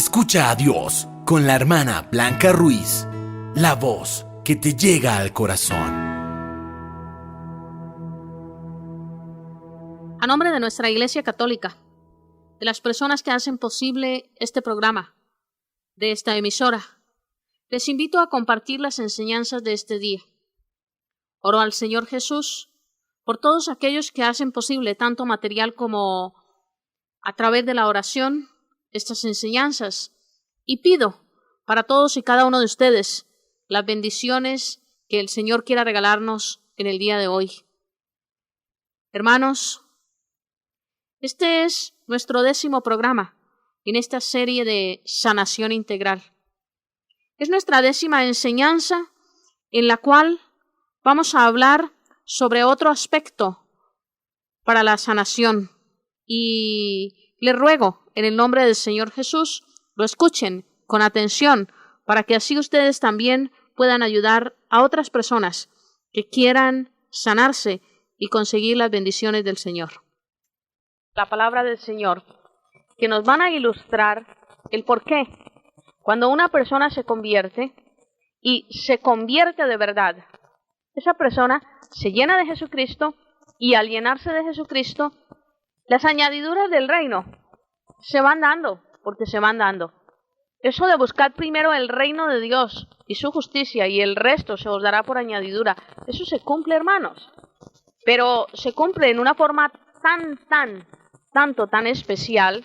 Escucha a Dios con la hermana Blanca Ruiz, la voz que te llega al corazón. A nombre de nuestra Iglesia Católica, de las personas que hacen posible este programa, de esta emisora, les invito a compartir las enseñanzas de este día. Oro al Señor Jesús por todos aquellos que hacen posible tanto material como a través de la oración estas enseñanzas, y pido para todos y cada uno de ustedes las bendiciones que el Señor quiera regalarnos en el día de hoy. Hermanos, este es nuestro 10º programa en esta serie de sanación integral. Es nuestra 10ª enseñanza en la cual vamos a hablar sobre otro aspecto para la sanación, y les ruego en el nombre del Señor Jesús lo escuchen con atención para que así ustedes también puedan ayudar a otras personas que quieran sanarse y conseguir las bendiciones del Señor. La palabra del Señor que nos van a ilustrar el por qué cuando una persona se convierte y se convierte de verdad, esa persona se llena de Jesucristo, y al llenarse de Jesucristo, las añadiduras del reino se van dando, porque se van dando. Eso de buscar primero el reino de Dios y su justicia, y el resto se os dará por añadidura, eso se cumple, hermanos. Pero se cumple en una forma tan especial,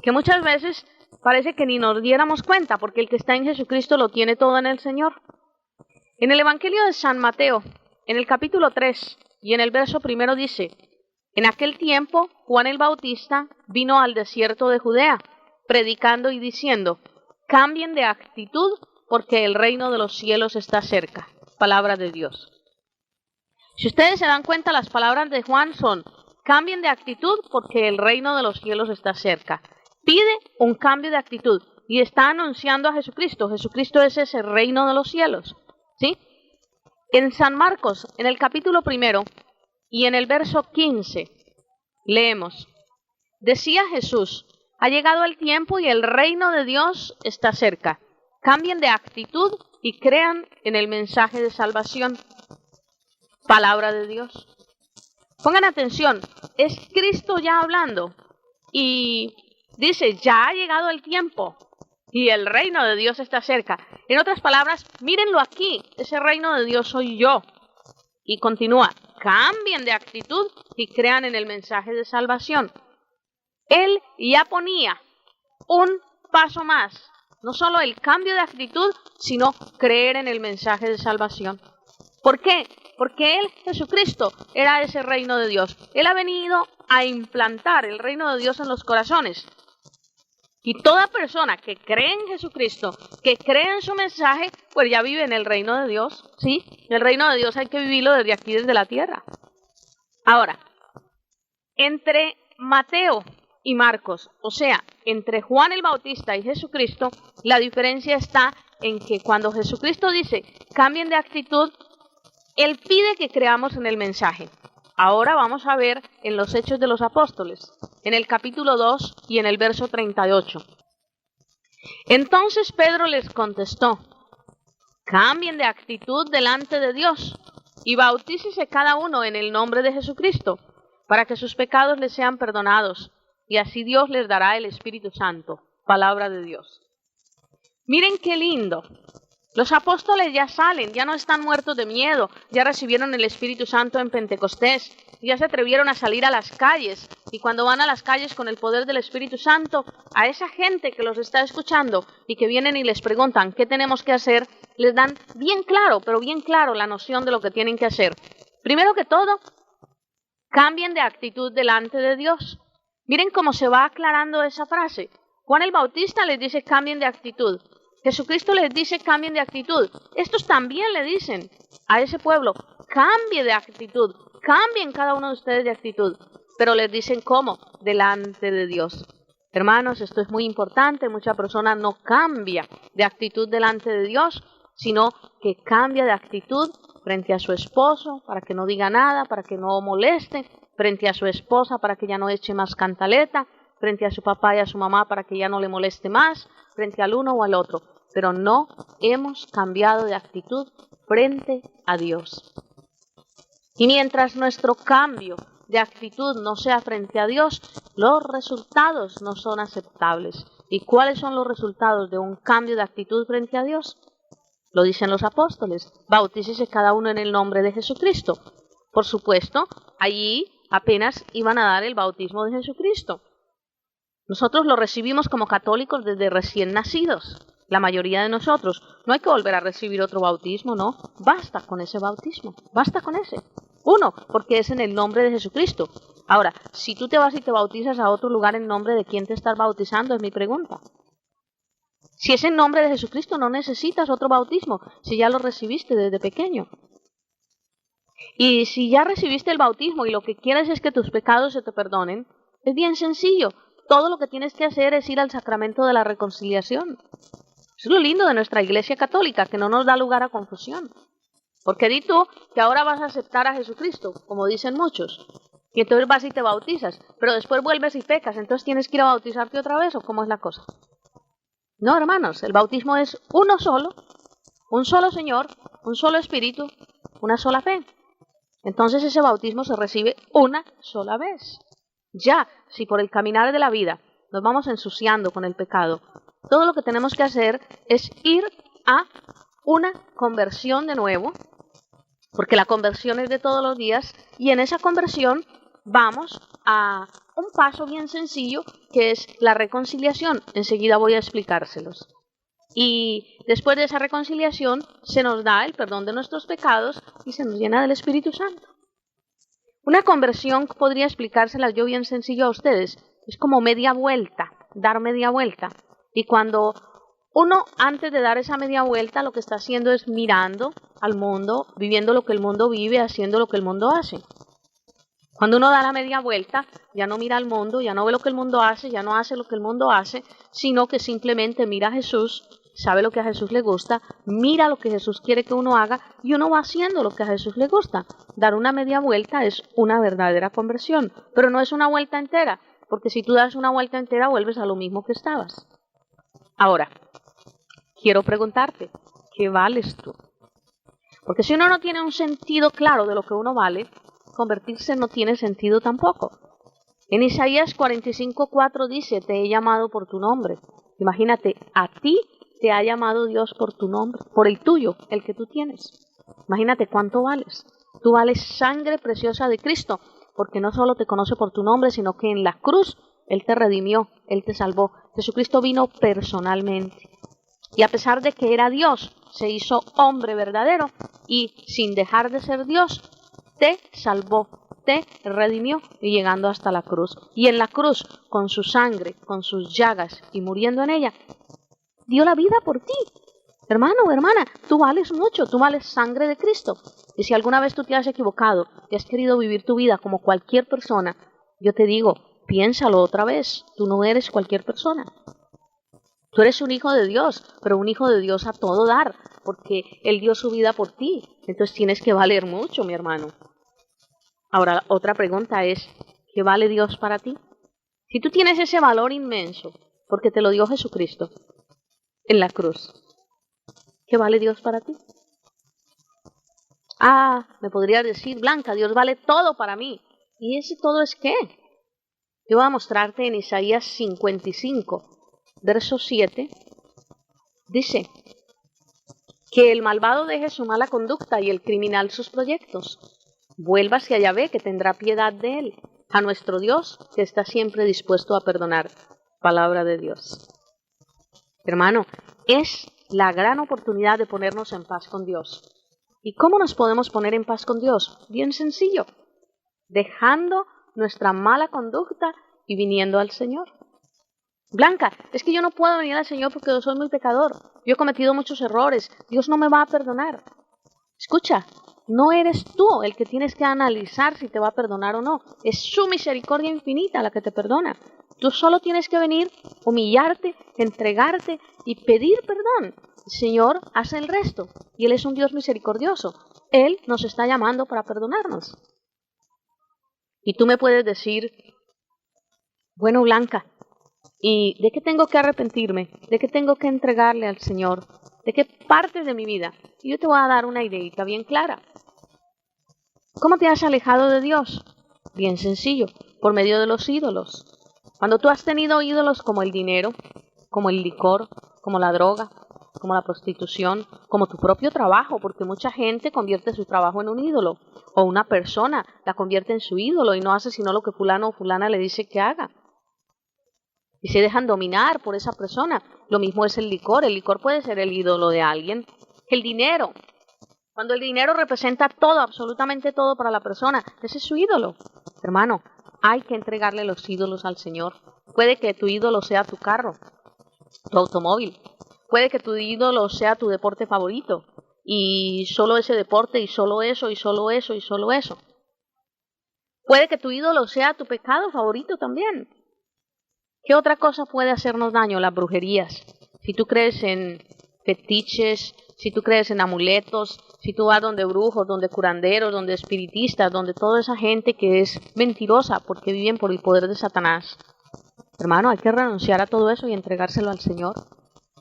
que muchas veces parece que ni nos diéramos cuenta, porque el que está en Jesucristo lo tiene todo en el Señor. En el Evangelio de San Mateo, en el capítulo 3 y en el verso 1 dice: en aquel tiempo Juan el Bautista vino al desierto de Judea, predicando y diciendo: cambien de actitud, porque el reino de los cielos está cerca. Palabra de Dios. Si ustedes se dan cuenta, las palabras de Juan son: cambien de actitud, porque el reino de los cielos está cerca. Pide un cambio de actitud y está anunciando a Jesucristo. Jesucristo es ese reino de los cielos, ¿sí? En San Marcos, en el capítulo 1 y en el verso 15, leemos: decía Jesús: ha llegado el tiempo y el reino de Dios está cerca. Cambien de actitud y crean en el mensaje de salvación. Palabra de Dios. Pongan atención, es Cristo ya hablando y dice: ya ha llegado el tiempo y el reino de Dios está cerca. En otras palabras, mírenlo aquí, ese reino de Dios soy yo. Y continúa: cambien de actitud y crean en el mensaje de salvación. Él ya ponía un paso más, no solo el cambio de actitud, sino creer en el mensaje de salvación. ¿Por qué? Porque Él, Jesucristo, era ese reino de Dios. Él ha venido a implantar el reino de Dios en los corazones. Y toda persona que cree en Jesucristo, que cree en su mensaje, pues ya vive en el reino de Dios, ¿sí? El reino de Dios hay que vivirlo desde aquí, desde la tierra. Ahora, entre Mateo y Marcos, o sea, entre Juan el Bautista y Jesucristo, la diferencia está en que cuando Jesucristo dice: cambien de actitud, Él pide que creamos en el mensaje. Ahora vamos a ver en los Hechos de los Apóstoles, en el capítulo 2 y en el verso 38. Entonces Pedro les contestó: cambien de actitud delante de Dios y bautícese cada uno en el nombre de Jesucristo, para que sus pecados les sean perdonados, y así Dios les dará el Espíritu Santo. Palabra de Dios. Miren qué lindo. Los apóstoles ya salen, ya no están muertos de miedo, ya recibieron el Espíritu Santo en Pentecostés, ya se atrevieron a salir a las calles, y cuando van a las calles con el poder del Espíritu Santo, a esa gente que los está escuchando y que vienen y les preguntan qué tenemos que hacer, les dan bien claro, pero bien claro la noción de lo que tienen que hacer. Primero que todo, cambien de actitud delante de Dios. Miren cómo se va aclarando esa frase. Juan el Bautista les dice: cambien de actitud. Jesucristo les dice: cambien de actitud. Estos también le dicen a ese pueblo: cambie de actitud, cambien cada uno de ustedes de actitud. Pero les dicen ¿cómo? Delante de Dios. Hermanos, esto es muy importante. Mucha persona no cambia de actitud delante de Dios, sino que cambia de actitud frente a su esposo, para que no diga nada, para que no moleste, frente a su esposa, para que ella no eche más cantaleta, frente a su papá y a su mamá para que ya no le moleste más, frente al uno o al otro, pero no hemos cambiado de actitud frente a Dios. Y mientras nuestro cambio de actitud no sea frente a Dios, los resultados no son aceptables. ¿Y cuáles son los resultados de un cambio de actitud frente a Dios? Lo dicen los apóstoles: bautícese cada uno en el nombre de Jesucristo. Por supuesto, allí apenas iban a dar el bautismo de Jesucristo. Nosotros lo recibimos como católicos desde recién nacidos, la mayoría de nosotros. No hay que volver a recibir otro bautismo, no. Basta con ese bautismo, basta con ese. Uno, porque es en el nombre de Jesucristo. Ahora, si tú te vas y te bautizas a otro lugar, ¿en nombre de quién te estás bautizando? Es mi pregunta. Si es en nombre de Jesucristo, no necesitas otro bautismo, si ya lo recibiste desde pequeño. Y si ya recibiste el bautismo y lo que quieres es que tus pecados se te perdonen, es bien sencillo. Todo lo que tienes que hacer es ir al sacramento de la reconciliación. Es lo lindo de nuestra Iglesia Católica, que no nos da lugar a confusión. Porque di tú que ahora vas a aceptar a Jesucristo, como dicen muchos, y entonces vas y te bautizas, pero después vuelves y pecas, entonces tienes que ir a bautizarte otra vez, ¿o cómo es la cosa? No, hermanos, el bautismo es uno solo, un solo Señor, un solo Espíritu, una sola fe. Entonces ese bautismo se recibe una sola vez. Ya, si por el caminar de la vida nos vamos ensuciando con el pecado, todo lo que tenemos que hacer es ir a una conversión de nuevo, porque la conversión es de todos los días, y en esa conversión vamos a un paso bien sencillo, que es la reconciliación. Enseguida voy a explicárselos. Y después de esa reconciliación se nos da el perdón de nuestros pecados y se nos llena del Espíritu Santo. Una conversión podría explicársela yo bien sencillo a ustedes. Es como media vuelta, dar media vuelta. Y cuando uno, antes de dar esa media vuelta, lo que está haciendo es mirando al mundo, viviendo lo que el mundo vive, haciendo lo que el mundo hace. Cuando uno da la media vuelta, ya no mira al mundo, ya no ve lo que el mundo hace, ya no hace lo que el mundo hace, sino que simplemente mira a Jesús, sabe lo que a Jesús le gusta, mira lo que Jesús quiere que uno haga y uno va haciendo lo que a Jesús le gusta. Dar una media vuelta es una verdadera conversión, pero no es una vuelta entera, porque si tú das una vuelta entera vuelves a lo mismo que estabas. Ahora, quiero preguntarte, ¿qué vales tú? Porque si uno no tiene un sentido claro de lo que uno vale, convertirse no tiene sentido tampoco. En Isaías 45:4 dice: te he llamado por tu nombre. Imagínate, a ti te ha llamado Dios por tu nombre, por el tuyo, el que tú tienes. Imagínate cuánto vales. Tú vales sangre preciosa de Cristo, porque no solo te conoce por tu nombre, sino que en la cruz Él te redimió, Él te salvó. Jesucristo vino personalmente. Y a pesar de que era Dios, se hizo hombre verdadero y sin dejar de ser Dios, te salvó, te redimió y llegando hasta la cruz. Y en la cruz, con su sangre, con sus llagas y muriendo en ella, dio la vida por ti. Hermano, hermana, tú vales mucho, tú vales sangre de Cristo. Y si alguna vez tú te has equivocado y has querido vivir tu vida como cualquier persona, yo te digo, piénsalo otra vez, tú no eres cualquier persona. Tú eres un hijo de Dios, pero un hijo de Dios a todo dar, porque Él dio su vida por ti. Entonces tienes que valer mucho, mi hermano. Ahora, otra pregunta es, ¿qué vale Dios para ti? Si tú tienes ese valor inmenso, porque te lo dio Jesucristo en la cruz, ¿qué vale Dios para ti? Me podrías decir, Blanca, Dios vale todo para mí. ¿Y ese todo es qué? Yo voy a mostrarte en Isaías 55, verso 7, dice que el malvado deje su mala conducta y el criminal sus proyectos. Vuélvase a Yahvé, que tendrá piedad de él, a nuestro Dios, que está siempre dispuesto a perdonar. Palabra de Dios. Hermano, es la gran oportunidad de ponernos en paz con Dios. ¿Y cómo nos podemos poner en paz con Dios? Bien sencillo, dejando nuestra mala conducta y viniendo al Señor. Blanca, es que yo no puedo venir al Señor porque yo soy muy pecador. Yo he cometido muchos errores. Dios no me va a perdonar. Escucha, no eres tú el que tienes que analizar si te va a perdonar o no. Es su misericordia infinita la que te perdona. Tú solo tienes que venir, humillarte, entregarte y pedir perdón. El Señor hace el resto y Él es un Dios misericordioso. Él nos está llamando para perdonarnos. Y tú me puedes decir, bueno, Blanca, ¿Y de qué tengo que arrepentirme? ¿De qué tengo que entregarle al Señor? ¿De qué partes de mi vida? Y yo te voy a dar una ideita bien clara. ¿Cómo te has alejado de Dios? Bien sencillo, por medio de los ídolos. Cuando tú has tenido ídolos como el dinero, como el licor, como la droga, como la prostitución, como tu propio trabajo, porque mucha gente convierte su trabajo en un ídolo, o una persona la convierte en su ídolo y no hace sino lo que fulano o fulana le dice que haga. Y se dejan dominar por esa persona. Lo mismo es el licor puede ser el ídolo de alguien. El dinero, cuando el dinero representa todo, absolutamente todo para la persona, ese es su ídolo. Hermano, hay que entregarle los ídolos al Señor. Puede que tu ídolo sea tu carro, tu automóvil. Puede que tu ídolo sea tu deporte favorito. Y solo ese deporte, y solo eso, y solo eso, y solo eso. Puede que tu ídolo sea tu pecado favorito también. ¿Qué otra cosa puede hacernos daño? Las brujerías. Si tú crees en fetiches, si tú crees en amuletos, si tú vas donde brujos, donde curanderos, donde espiritistas, donde toda esa gente que es mentirosa porque viven por el poder de Satanás. Hermano, hay que renunciar a todo eso y entregárselo al Señor.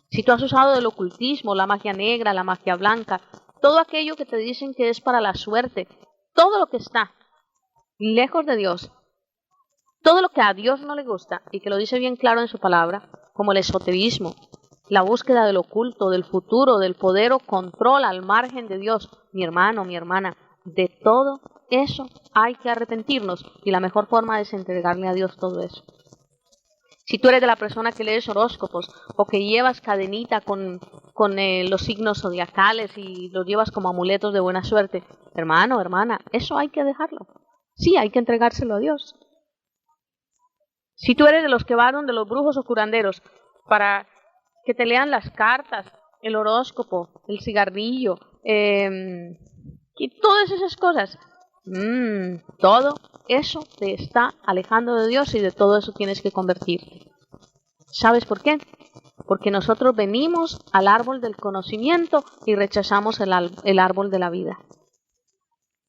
Si tú has usado del ocultismo, la magia negra, la magia blanca, todo aquello que te dicen que es para la suerte, todo lo que está lejos de Dios, todo lo que a Dios no le gusta, y que lo dice bien claro en su palabra, como el esoterismo, la búsqueda del oculto, del futuro, del poder o control al margen de Dios, mi hermano, mi hermana, de todo eso hay que arrepentirnos, y la mejor forma es entregarle a Dios todo eso. Si tú eres de la persona que lees horóscopos o que llevas cadenita con los signos zodiacales y los llevas como amuletos de buena suerte, hermano, hermana, eso hay que dejarlo. Sí, hay que entregárselo a Dios. Si tú eres de los que van donde los brujos o curanderos para que te lean las cartas, el horóscopo, el cigarrillo, y todas esas cosas, todo eso te está alejando de Dios y de todo eso tienes que convertirte. ¿Sabes por qué? Porque nosotros venimos al árbol del conocimiento y rechazamos el árbol de la vida.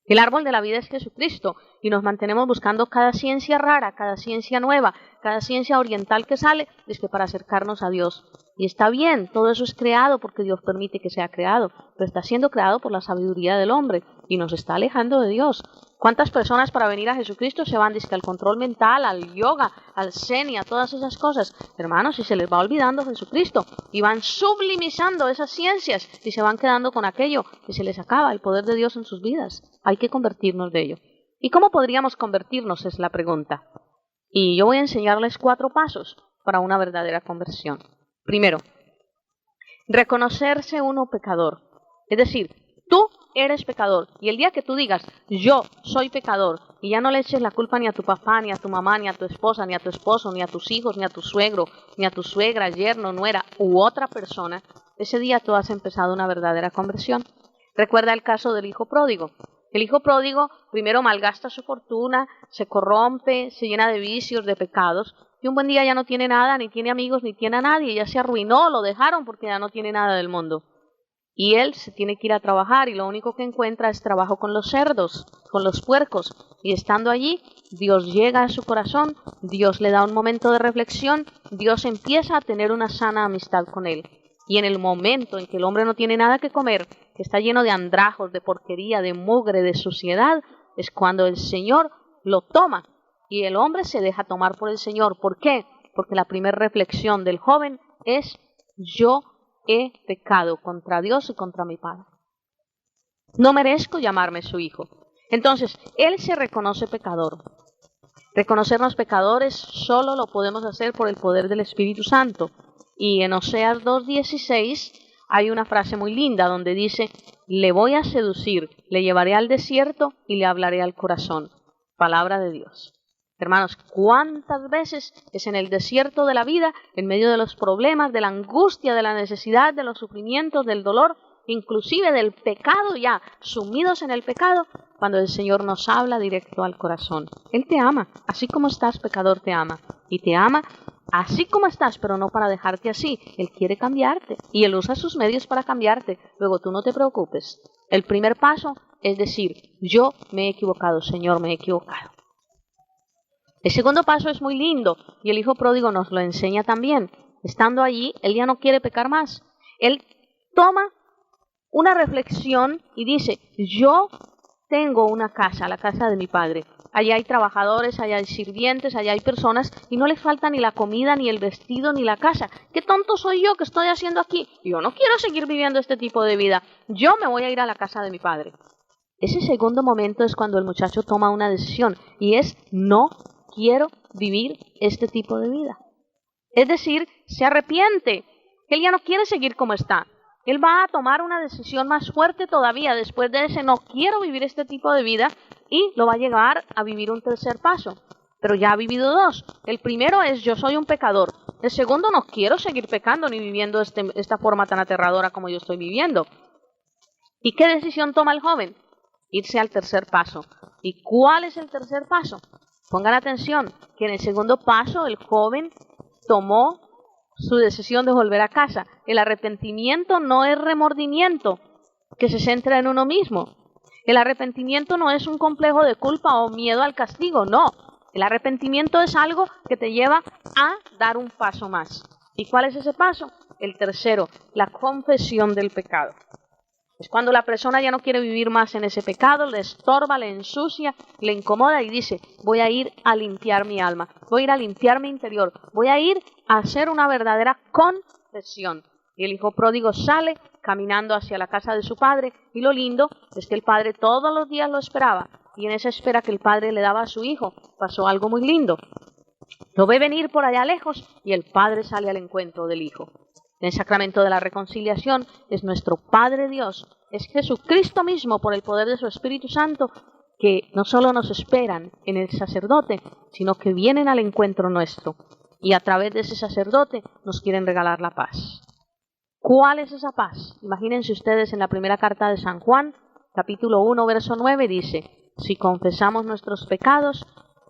El árbol de la vida es Jesucristo y nos mantenemos buscando cada ciencia rara, cada ciencia nueva, cada ciencia oriental que sale, es que para acercarnos a Dios. Y está bien, todo eso es creado porque Dios permite que sea creado, pero está siendo creado por la sabiduría del hombre y nos está alejando de Dios. ¿Cuántas personas para venir a Jesucristo se van al control mental, al yoga, al zen y a todas esas cosas? Hermanos, si se les va olvidando Jesucristo y van sublimizando esas ciencias y se van quedando con aquello y se les acaba el poder de Dios en sus vidas. Hay que convertirnos de ello. ¿Y cómo podríamos convertirnos? Es la pregunta. Y yo voy a enseñarles 4 pasos para una verdadera conversión. Primero, reconocerse uno pecador. Es decir, tú eres pecador. Y el día que tú digas, yo soy pecador, y ya no le eches la culpa ni a tu papá, ni a tu mamá, ni a tu esposa, ni a tu esposo, ni a tus hijos, ni a tu suegro, ni a tu suegra, yerno, nuera u otra persona, ese día tú has empezado una verdadera conversión. Recuerda el caso del hijo pródigo. El hijo pródigo primero malgasta su fortuna, se corrompe, se llena de vicios, de pecados, y un buen día ya no tiene nada, ni tiene amigos, ni tiene a nadie, ya se arruinó, lo dejaron porque ya no tiene nada del mundo. Y él se tiene que ir a trabajar y lo único que encuentra es trabajo con los cerdos, con los puercos. Y estando allí, Dios llega a su corazón, Dios le da un momento de reflexión, Dios empieza a tener una sana amistad con él. Y en el momento en que el hombre no tiene nada que comer, que está lleno de andrajos, de porquería, de mugre, de suciedad, es cuando el Señor lo toma. Y el hombre se deja tomar por el Señor. ¿Por qué? Porque la primera reflexión del joven es: yo he pecado contra Dios y contra mi Padre. No merezco llamarme su hijo. Entonces, él se reconoce pecador. Reconocernos pecadores solo lo podemos hacer por el poder del Espíritu Santo. Y en Oseas 2:16 hay una frase muy linda donde dice: le voy a seducir, le llevaré al desierto y le hablaré al corazón. Palabra de Dios. Hermanos, ¿cuántas veces es en el desierto de la vida, en medio de los problemas, de la angustia, de la necesidad, de los sufrimientos, del dolor, inclusive del pecado ya, sumidos en el pecado, cuando el Señor nos habla directo al corazón? Él te ama, así como estás, pecador, te ama. Y te ama así como estás, pero no para dejarte así. Él quiere cambiarte y Él usa sus medios para cambiarte. Luego tú no te preocupes. El primer paso es decir: yo me he equivocado, Señor, me he equivocado. El segundo paso es muy lindo y el hijo pródigo nos lo enseña también. Estando allí, él ya no quiere pecar más. Él toma una reflexión y dice, yo tengo una casa, la casa de mi padre. Allá hay trabajadores, allá hay sirvientes, allá hay personas y no les falta ni la comida, ni el vestido, ni la casa. ¿Qué tonto soy yo que estoy haciendo aquí? Yo no quiero seguir viviendo este tipo de vida. Yo me voy a ir a la casa de mi padre. Ese segundo momento es cuando el muchacho toma una decisión y es no quiero vivir este tipo de vida. Es decir, se arrepiente, que él ya no quiere seguir como está. Él va a tomar una decisión más fuerte todavía después de ese no quiero vivir este tipo de vida y lo va a llevar a vivir un tercer paso. Pero ya ha vivido dos. El primero es yo soy un pecador. El segundo no quiero seguir pecando ni viviendo esta forma tan aterradora como yo estoy viviendo. ¿Y qué decisión toma el joven? Irse al tercer paso. ¿Y cuál es el tercer paso? Pongan atención que en el segundo paso el joven tomó su decisión de volver a casa. El arrepentimiento no es remordimiento que se centra en uno mismo. El arrepentimiento no es un complejo de culpa o miedo al castigo, no. El arrepentimiento es algo que te lleva a dar un paso más. ¿Y cuál es ese paso? El tercero, la confesión del pecado. Es cuando la persona ya no quiere vivir más en ese pecado, le estorba, le ensucia, le incomoda y dice, voy a ir a limpiar mi alma, voy a ir a limpiar mi interior, voy a ir a hacer una verdadera confesión. Y el hijo pródigo sale caminando hacia la casa de su padre y lo lindo es que el padre todos los días lo esperaba y en esa espera que el padre le daba a su hijo pasó algo muy lindo. Lo ve venir por allá lejos y el padre sale al encuentro del hijo. En el sacramento de la reconciliación es nuestro Padre Dios, es Jesucristo mismo por el poder de su Espíritu Santo que no solo nos esperan en el sacerdote, sino que vienen al encuentro nuestro y a través de ese sacerdote nos quieren regalar la paz. ¿Cuál es esa paz? Imagínense ustedes en la primera carta de San Juan, capítulo 1, verso 9, dice, si confesamos nuestros pecados,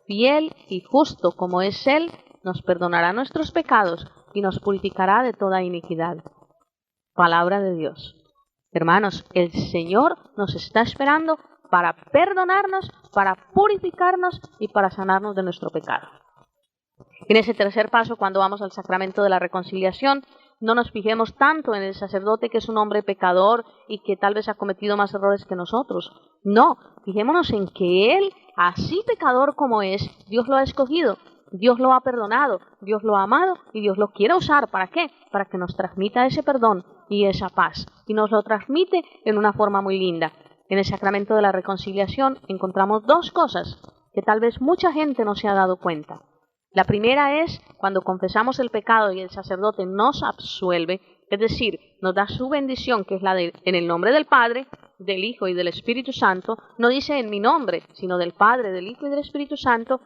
fiel y justo como es Él, nos perdonará nuestros pecados y nos purificará de toda iniquidad. Palabra de Dios. Hermanos, el Señor nos está esperando para perdonarnos, para purificarnos y para sanarnos de nuestro pecado. En ese tercer paso, cuando vamos al sacramento de la reconciliación, no nos fijemos tanto en el sacerdote que es un hombre pecador y que tal vez ha cometido más errores que nosotros. No, fijémonos en que Él, así pecador como es, Dios lo ha escogido. Dios lo ha perdonado, Dios lo ha amado y Dios lo quiere usar. ¿Para qué? Para que nos transmita ese perdón y esa paz. Y nos lo transmite en una forma muy linda. En el sacramento de la reconciliación encontramos dos cosas que tal vez mucha gente no se ha dado cuenta. La primera es cuando confesamos el pecado y el sacerdote nos absuelve, es decir, nos da su bendición, que es la de en el nombre del Padre, del Hijo y del Espíritu Santo. No dice en mi nombre, sino del Padre, del Hijo y del Espíritu Santo.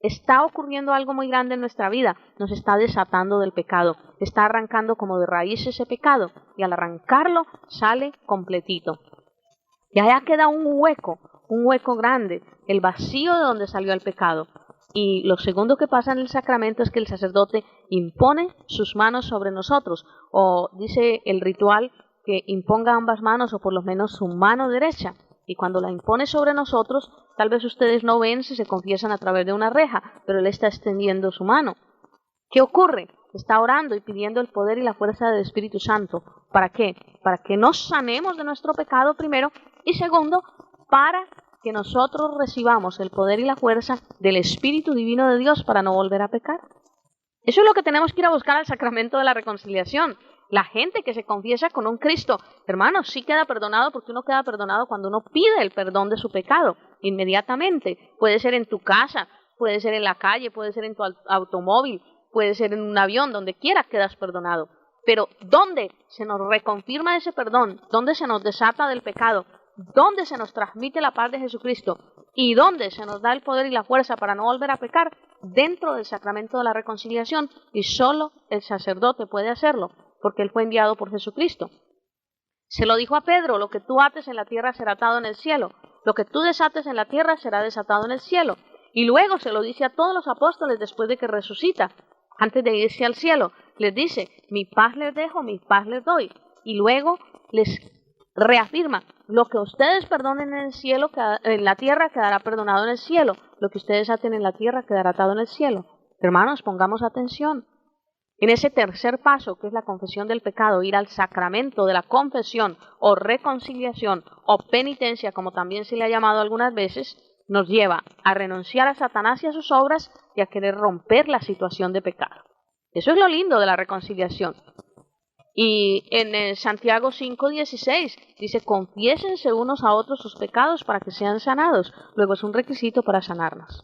Está ocurriendo algo muy grande en nuestra vida, nos está desatando del pecado, está arrancando como de raíz ese pecado y al arrancarlo sale completito. Y allá queda un hueco grande, el vacío de donde salió el pecado. Y lo segundo que pasa en el sacramento es que el sacerdote impone sus manos sobre nosotros, o dice el ritual que imponga ambas manos o por lo menos su mano derecha. Y cuando la impone sobre nosotros, tal vez ustedes no ven si se confiesan a través de una reja, pero Él está extendiendo su mano. ¿Qué ocurre? Está orando y pidiendo el poder y la fuerza del Espíritu Santo. ¿Para qué? Para que nos sanemos de nuestro pecado primero y segundo, para que nosotros recibamos el poder y la fuerza del Espíritu Divino de Dios para no volver a pecar. Eso es lo que tenemos que ir a buscar al sacramento de la reconciliación. La gente que se confiesa con un Cristo, hermanos, sí queda perdonado porque uno queda perdonado cuando uno pide el perdón de su pecado, inmediatamente. Puede ser en tu casa, puede ser en la calle, puede ser en tu automóvil, puede ser en un avión, donde quiera quedas perdonado. Pero ¿dónde se nos reconfirma ese perdón? ¿Dónde se nos desata del pecado? ¿Dónde se nos transmite la paz de Jesucristo? ¿Y dónde se nos da el poder y la fuerza para no volver a pecar? Dentro del sacramento de la reconciliación, y solo el sacerdote puede hacerlo, porque Él fue enviado por Jesucristo. Se lo dijo a Pedro, lo que tú ates en la tierra será atado en el cielo, lo que tú desates en la tierra será desatado en el cielo. Y luego se lo dice a todos los apóstoles después de que resucita, antes de irse al cielo, les dice, mi paz les dejo, mi paz les doy. Y luego les reafirma, lo que ustedes perdonen en el cielo, en la tierra quedará perdonado en el cielo, lo que ustedes aten en la tierra quedará atado en el cielo. Hermanos, pongamos atención. En ese tercer paso, que es la confesión del pecado, ir al sacramento de la confesión o reconciliación o penitencia, como también se le ha llamado algunas veces, nos lleva a renunciar a Satanás y a sus obras y a querer romper la situación de pecado. Eso es lo lindo de la reconciliación. Y en Santiago 5:16 dice, confiésense unos a otros sus pecados para que sean sanados. Luego es un requisito para sanarnos.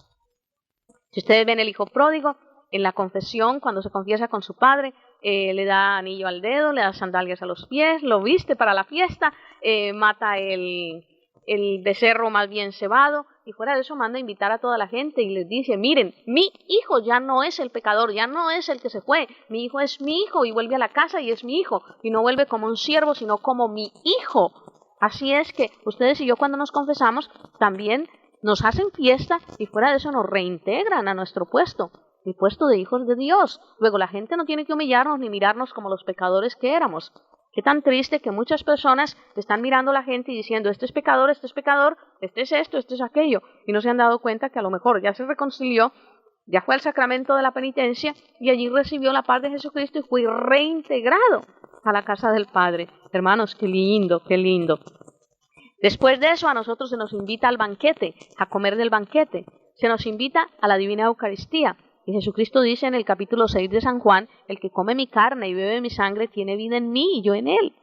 Si ustedes ven el hijo pródigo, en la confesión, cuando se confiesa con su padre, le da anillo al dedo, le da sandalias a los pies, lo viste para la fiesta, mata el becerro más bien cebado, y fuera de eso manda a invitar a toda la gente y les dice, miren, mi hijo ya no es el pecador, ya no es el que se fue, mi hijo es mi hijo y vuelve a la casa y es mi hijo, y no vuelve como un siervo, sino como mi hijo. Así es que ustedes y yo cuando nos confesamos también nos hacen fiesta y fuera de eso nos reintegran a nuestro puesto, el puesto de hijos de Dios. Luego la gente no tiene que humillarnos ni mirarnos como los pecadores que éramos. Qué tan triste que muchas personas están mirando a la gente y diciendo, este es pecador, este es esto, este es aquello, y no se han dado cuenta que a lo mejor ya se reconcilió, ya fue al sacramento de la penitencia y allí recibió la paz de Jesucristo y fue reintegrado a la casa del Padre. Hermanos, qué lindo, qué lindo. Después de eso a nosotros se nos invita al banquete, a comer del banquete, se nos invita a la Divina Eucaristía. Y Jesucristo dice en el capítulo 6 de San Juan, el que come mi carne y bebe mi sangre tiene vida en mí y yo en él.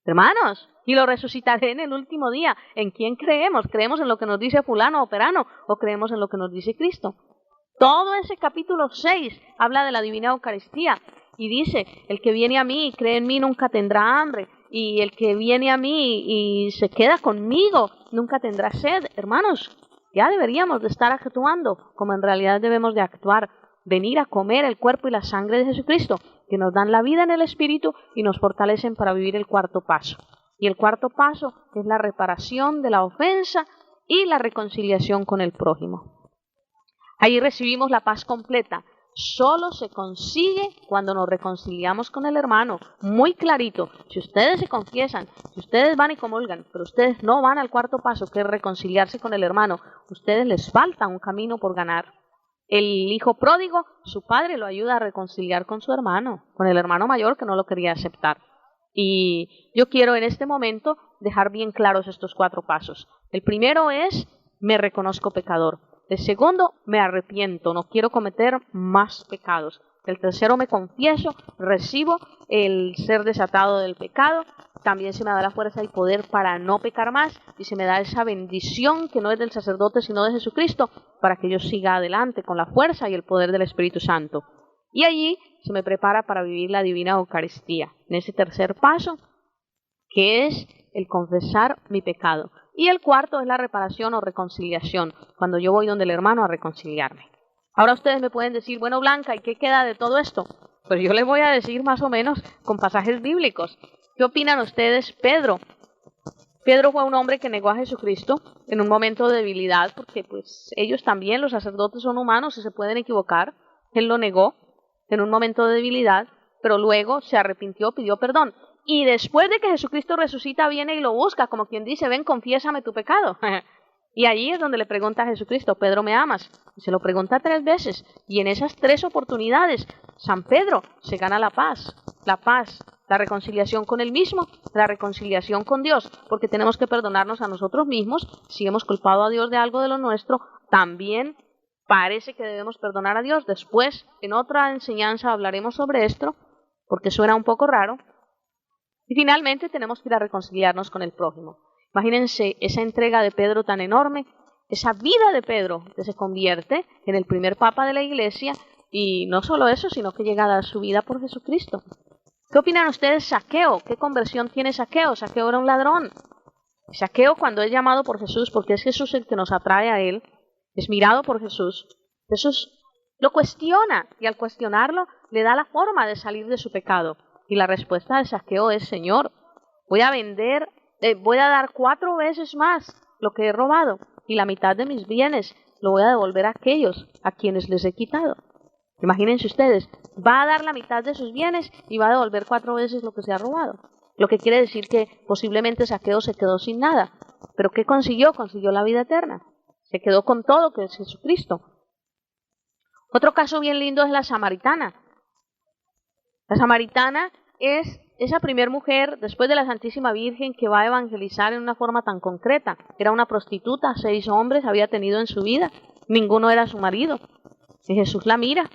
Hermanos, y lo resucitaré en el último día. ¿En quién creemos? ¿Creemos en lo que nos dice fulano o perano o creemos en lo que nos dice Cristo? Todo ese capítulo 6 habla de la Divina Eucaristía y dice, el que viene a mí y cree en mí nunca tendrá hambre, y el que viene a mí y se queda conmigo nunca tendrá sed. Hermanos, ya deberíamos de estar actuando como en realidad debemos de actuar. Venir a comer el cuerpo y la sangre de Jesucristo, que nos dan la vida en el Espíritu y nos fortalecen para vivir el cuarto paso. Y el cuarto paso es la reparación de la ofensa y la reconciliación con el prójimo. Ahí recibimos la paz completa. Solo se consigue cuando nos reconciliamos con el hermano. Muy clarito. Si ustedes se confiesan, si ustedes van y comulgan, pero ustedes no van al cuarto paso, que es reconciliarse con el hermano, ustedes les falta un camino por ganar. El hijo pródigo, su padre lo ayuda a reconciliar con su hermano, con el hermano mayor que no lo quería aceptar. Y yo quiero en este momento dejar bien claros estos 4 pasos. El primero es, me reconozco pecador. El segundo, me arrepiento, no quiero cometer más pecados. El tercero, me confieso, recibo el ser desatado del pecado. También se me da la fuerza y poder para no pecar más y se me da esa bendición que no es del sacerdote sino de Jesucristo para que yo siga adelante con la fuerza y el poder del Espíritu Santo. Y allí se me prepara para vivir la Divina Eucaristía, en ese tercer paso que es el confesar mi pecado. Y el cuarto es la reparación o reconciliación, cuando yo voy donde el hermano a reconciliarme. Ahora ustedes me pueden decir, bueno, Blanca, ¿y qué queda de todo esto? Pues yo les voy a decir más o menos con pasajes bíblicos. ¿Qué opinan ustedes? Pedro fue un hombre que negó a Jesucristo en un momento de debilidad, porque pues ellos también, los sacerdotes, son humanos y se pueden equivocar. Él lo negó en un momento de debilidad, pero luego se arrepintió, pidió perdón. Y después de que Jesucristo resucita, viene y lo busca, como quien dice, ven, confiésame tu pecado. Y allí es donde le pregunta a Jesucristo, Pedro, ¿me amas? Y se lo pregunta 3 veces. Y en esas 3 oportunidades, San Pedro se gana la paz, la reconciliación con él mismo, la reconciliación con Dios, porque tenemos que perdonarnos a nosotros mismos. Si hemos culpado a Dios de algo de lo nuestro, también parece que debemos perdonar a Dios. Después, en otra enseñanza hablaremos sobre esto, porque suena un poco raro. Y finalmente tenemos que ir a reconciliarnos con el prójimo. Imagínense esa entrega de Pedro tan enorme, esa vida de Pedro que se convierte en el primer papa de la Iglesia, y no solo eso, sino que llega a dar su vida por Jesucristo. ¿Qué opinan ustedes, Zaqueo? ¿Qué conversión tiene Zaqueo? Zaqueo era un ladrón. Zaqueo, cuando es llamado por Jesús, porque es Jesús el que nos atrae a él, es mirado por Jesús, Jesús lo cuestiona, y al cuestionarlo le da la forma de salir de su pecado. Y la respuesta de Zaqueo es, Señor, voy a dar 4 veces más lo que he robado, y la mitad de mis bienes lo voy a devolver a aquellos a quienes les he quitado. Imagínense ustedes, va a dar la mitad de sus bienes y va a devolver 4 veces lo que se ha robado. lo que quiere decir que posiblemente Zaqueo se quedó sin nada. ¿Pero qué consiguió? Consiguió la vida eterna. Se quedó con todo, que es Jesucristo. Otro caso bien lindo es la samaritana. La samaritana es esa primer mujer, después de la Santísima Virgen, que va a evangelizar en una forma tan concreta. Era una prostituta, 6 hombres había tenido en su vida, ninguno era su marido. Y Jesús la mira,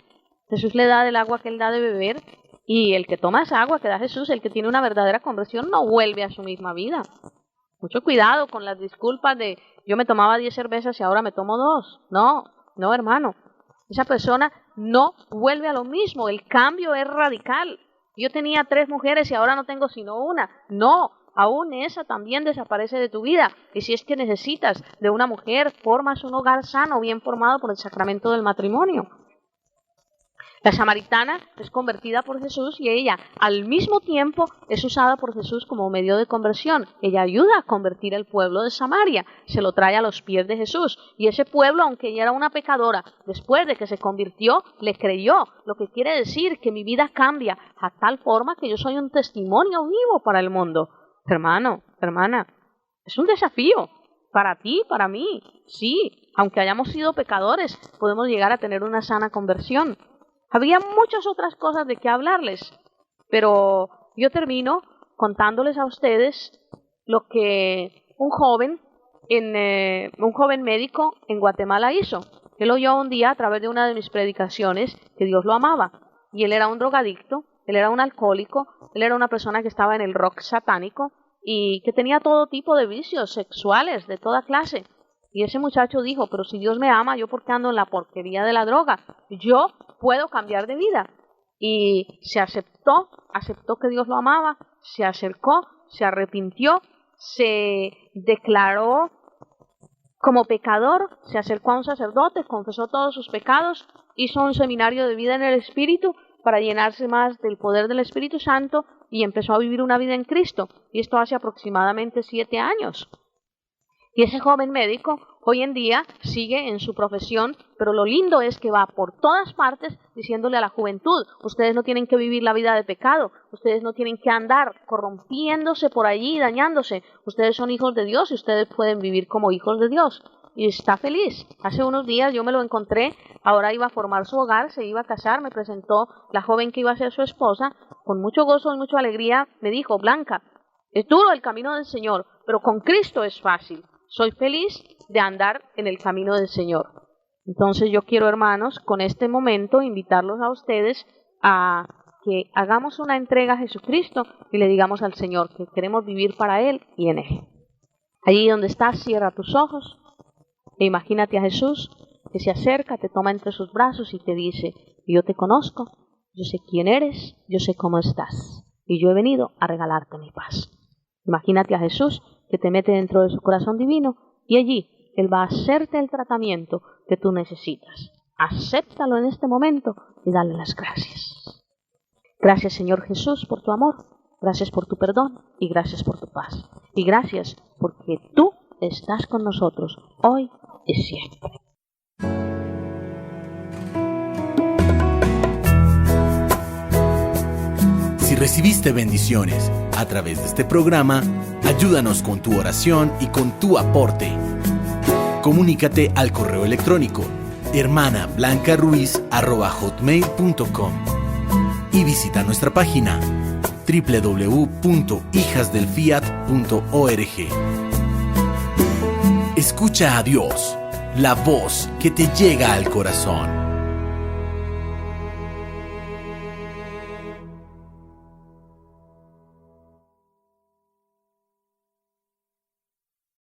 Jesús le da del agua que él da de beber, y el que toma esa agua que da Jesús, el que tiene una verdadera conversión, no vuelve a su misma vida. Mucho cuidado con las disculpas de yo me tomaba 10 cervezas y ahora me tomo 2. No, hermano. Esa persona no vuelve a lo mismo. El cambio es radical. Yo tenía 3 mujeres y ahora no tengo sino una. No, aún esa también desaparece de tu vida. Y si es que necesitas de una mujer, formas un hogar sano, bien formado por el sacramento del matrimonio. La samaritana es convertida por Jesús y ella al mismo tiempo es usada por Jesús como medio de conversión. Ella ayuda a convertir el pueblo de Samaria, se lo trae a los pies de Jesús. Y ese pueblo, aunque ella era una pecadora, después de que se convirtió, le creyó. Lo que quiere decir que mi vida cambia a tal forma que yo soy un testimonio vivo para el mundo. Hermano, hermana, es un desafío para ti, para mí. Sí, aunque hayamos sido pecadores, podemos llegar a tener una sana conversión. Había muchas otras cosas de qué hablarles, pero yo termino contándoles a ustedes lo que un joven médico en Guatemala hizo. Él oyó un día a través de una de mis predicaciones que Dios lo amaba, y él era un drogadicto, él era un alcohólico, él era una persona que estaba en el rock satánico y que tenía todo tipo de vicios sexuales de toda clase. Y ese muchacho dijo, pero si Dios me ama, ¿yo por qué ando en la porquería de la droga? Yo puedo cambiar de vida. Y se aceptó que Dios lo amaba, se acercó, se arrepintió, se declaró como pecador, se acercó a un sacerdote, confesó todos sus pecados, hizo un seminario de vida en el Espíritu para llenarse más del poder del Espíritu Santo y empezó a vivir una vida en Cristo. Y esto hace aproximadamente 7 años. Y ese joven médico hoy en día sigue en su profesión, pero lo lindo es que va por todas partes diciéndole a la juventud, ustedes no tienen que vivir la vida de pecado, ustedes no tienen que andar corrompiéndose por allí, dañándose, ustedes son hijos de Dios y ustedes pueden vivir como hijos de Dios. Y está feliz. Hace unos días yo me lo encontré, ahora iba a formar su hogar, se iba a casar, me presentó la joven que iba a ser su esposa, con mucho gozo y mucha alegría me dijo, Blanca, es duro el camino del Señor, pero con Cristo es fácil. Soy feliz de andar en el camino del Señor. Entonces yo quiero, hermanos, con este momento invitarlos a ustedes a que hagamos una entrega a Jesucristo y le digamos al Señor que queremos vivir para Él y en Él. Allí donde estás, cierra tus ojos e imagínate a Jesús que se acerca, te toma entre sus brazos y te dice, yo te conozco, yo sé quién eres, yo sé cómo estás y yo he venido a regalarte mi paz. Imagínate a Jesús que te mete dentro de su corazón divino y allí Él va a hacerte el tratamiento que tú necesitas. Acéptalo en este momento y dale las gracias. Gracias, Señor Jesús, por tu amor, gracias por tu perdón y gracias por tu paz. Y gracias porque tú estás con nosotros hoy y siempre. Si recibiste bendiciones a través de este programa, ayúdanos con tu oración y con tu aporte. Comunícate al correo electrónico hermanablancaruiz@hotmail.com y visita nuestra página www.hijasdelfiat.org. Escucha a Dios, la voz que te llega al corazón.